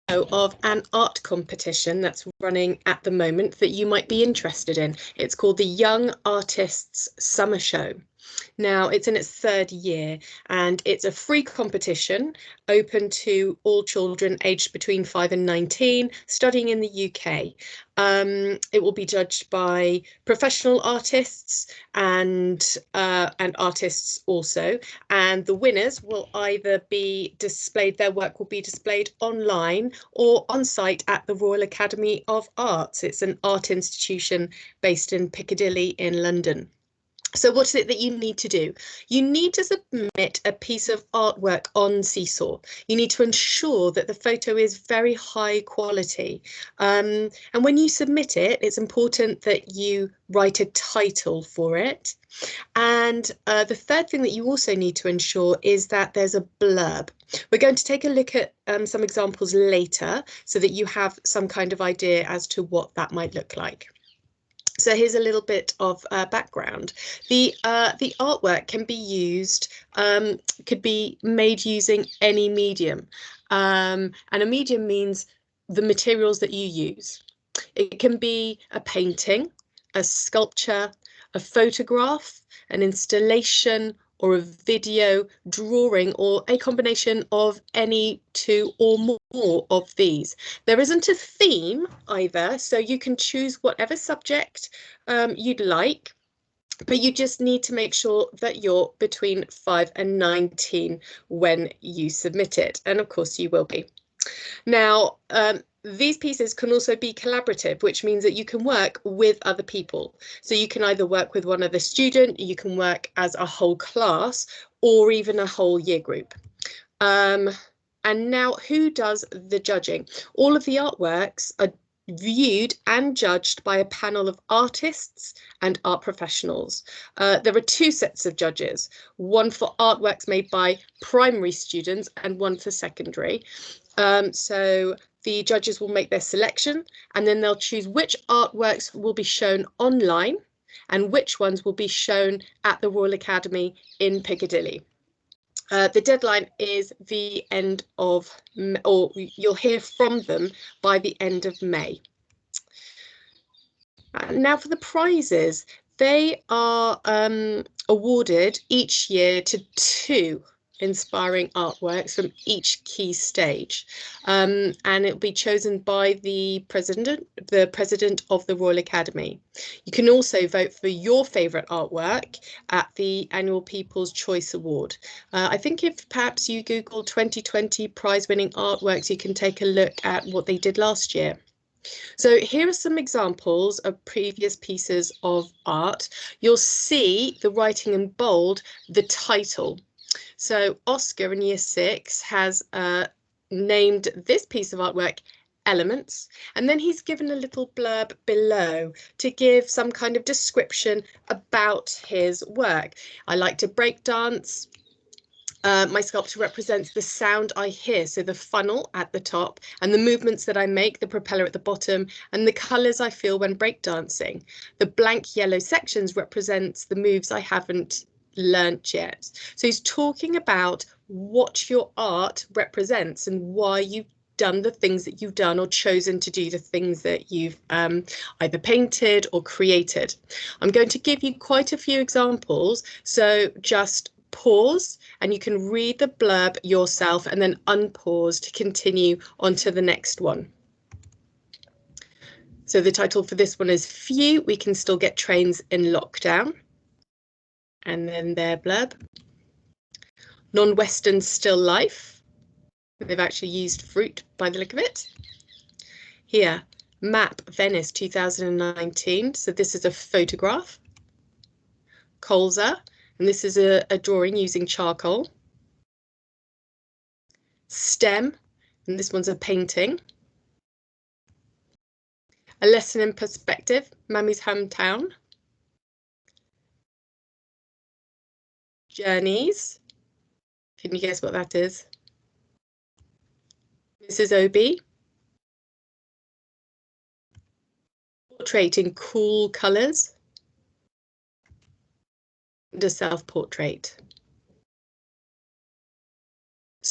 of an art competition that's running at the moment that you might be interested in. It's called the Young Artists Summer Show. Now, it's in its third year and it's a free competition open to all children aged between 5 and 19 studying in the UK. It will be judged by professional artists and artists also, and the winners will either be displayed, their work will be displayed online or on site at the Royal Academy of Arts. It's an art institution based in Piccadilly in London. So what is it that you need to do? You need to submit a piece of artwork on Seesaw. You need to ensure that the photo is very high quality. And when you submit it, it's important that you write a title for it. And the third thing that you also need to ensure is that there's a blurb. We're going to take a look at some examples later so that you have some kind of idea as to what that might look like. So here's a little bit of background. The artwork can be used, could be made using any medium. And a medium means the materials that you use. It can be a painting, a sculpture, a photograph, an installation, or a video, drawing, or a combination of any two or more of these. There isn't a theme either, so you can choose whatever subject you'd like, but you just need to make sure that you're between 5 and 19 when you submit it, and of course you will be. Now, these pieces can also be collaborative, which means that you can work with other people. So you can either work with one other student, you can work as a whole class, or even a whole year group. And now, who does the judging? All of the artworks are viewed and judged by a panel of artists and art professionals. There are two sets of judges, one for artworks made by primary students and one for secondary. So the judges will make their selection and then they'll choose which artworks will be shown online and which ones will be shown at the Royal Academy in Piccadilly. The deadline is the end of, or you'll hear from them by the end of May. Now for the prizes, they are awarded each year to 2 inspiring artworks from each key stage, and it'll be chosen by the president of the Royal Academy. You can also vote for your favourite artwork at the annual People's Choice Award. I think if perhaps you Google 2020 prize-winning artworks, you can take a look at what they did last year. So here are some examples of previous pieces of art. You'll see the writing in bold, the title. So Oscar in year 6 has named this piece of artwork Elements, and then he's given a little blurb below to give some kind of description about his work. I like to break dance. My sculpture represents the sound I hear, so the funnel at the top and the movements that I make, the propeller at the bottom, and the colours I feel when breakdancing. The blank yellow sections represents the moves I haven't learnt yet. So he's talking about what your art represents and why you've done the things that you've done or chosen to do the things that you've either painted or created. I'm going to give you quite a few examples, so just pause and you can read the blurb yourself and then unpause to continue on to the next one. So the title for this one is Few We Can Still Get Trains in Lockdown. And then their blurb. Non-Western Still Life. They've actually used fruit by the look of it. Here, Map Venice 2019. So this is a photograph. Colza. And this is a drawing using charcoal. STEM, and this one's a painting. A Lesson in Perspective, Mammy's Hometown. Journeys, can you guess what that is? Mrs. Obi. Portrait in cool colours. And a self-portrait.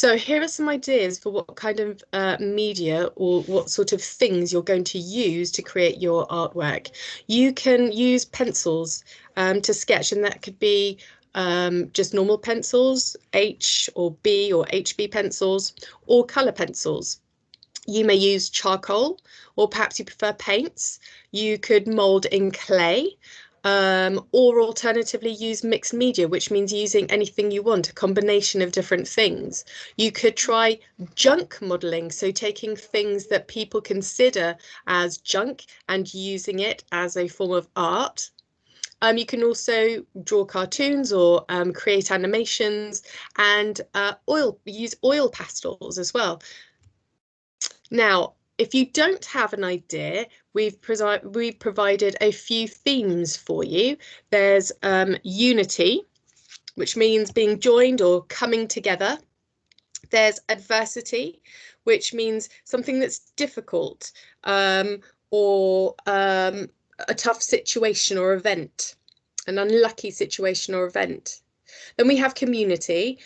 So here are some ideas for what kind of media or what sort of things you're going to use to create your artwork. You can use pencils to sketch, and that could be just normal pencils, H or B or HB pencils, or colour pencils. You may use charcoal, or perhaps you prefer paints. You could mould in clay, or alternatively use mixed media, which means using anything you want, a combination of different things. You could try junk modelling, so taking things that people consider as junk and using it as a form of art. You can also draw cartoons or create animations, and use oil pastels as well. Now, if you don't have an idea, we've provided a few themes for you. There's unity, which means being joined or coming together. There's adversity, which means something that's difficult, or a tough situation or event, an unlucky situation or event. Then we have community,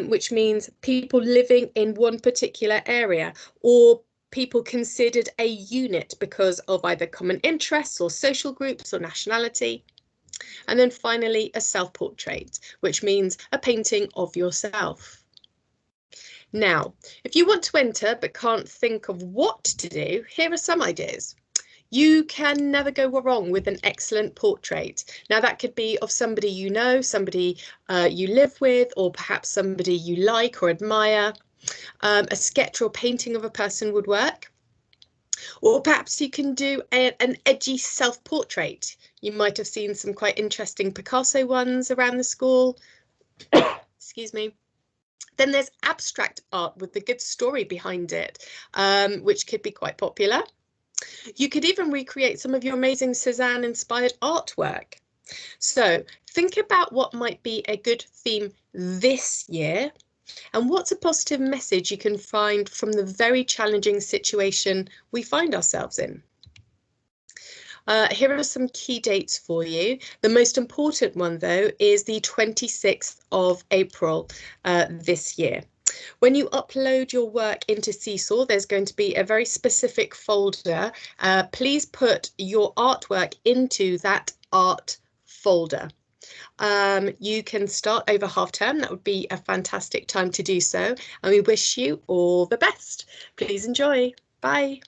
which means people living in one particular area, or people considered a unit because of either common interests or social groups or nationality. And then finally, a self-portrait, which means a painting of yourself. Now, if you want to enter but can't think of what to do, here are some ideas. You can never go wrong with an excellent portrait. Now, that could be of somebody you know, somebody you live with, or perhaps somebody you like or admire. A sketch or painting of a person would work. Or perhaps you can do an edgy self-portrait. You might have seen some quite interesting Picasso ones around the school. Excuse me. Then there's abstract art with the good story behind it, which could be quite popular. You could even recreate some of your amazing Cézanne-inspired artwork. So think about what might be a good theme this year, and what's a positive message you can find from the very challenging situation we find ourselves in. Here are some key dates for you. The most important one, though, is the 26th of April this year. When you upload your work into Seesaw, there's going to be a very specific folder. Please put your artwork into that art folder. You can start over half term. That would be a fantastic time to do so. And we wish you all the best. Please enjoy. Bye.